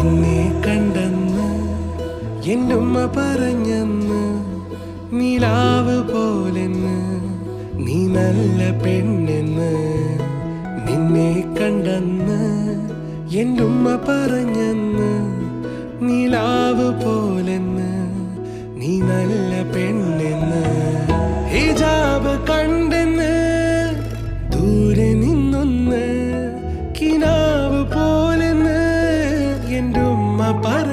നിന്നെ കണ്ടെന്ന് എന്നുമ്മ പറഞ്ഞെന്ന് നിലാവ് പോലെന്ന് നീ നല്ല പെണ്ണെന്ന് നിന്നെ കണ്ടെന്ന് എന്നുമ്മ പറഞ്ഞെന്ന് നിലാവ് പോലെന്ന് നീ നല്ല പെണ്ണെന്ന് ഹിജാബ് കണ്ടെന്ന് ദൂരെ നിന്നൊന്ന് കിനാവ് പോലെന്ന് എൻ്റെ ഉമ്മ പറ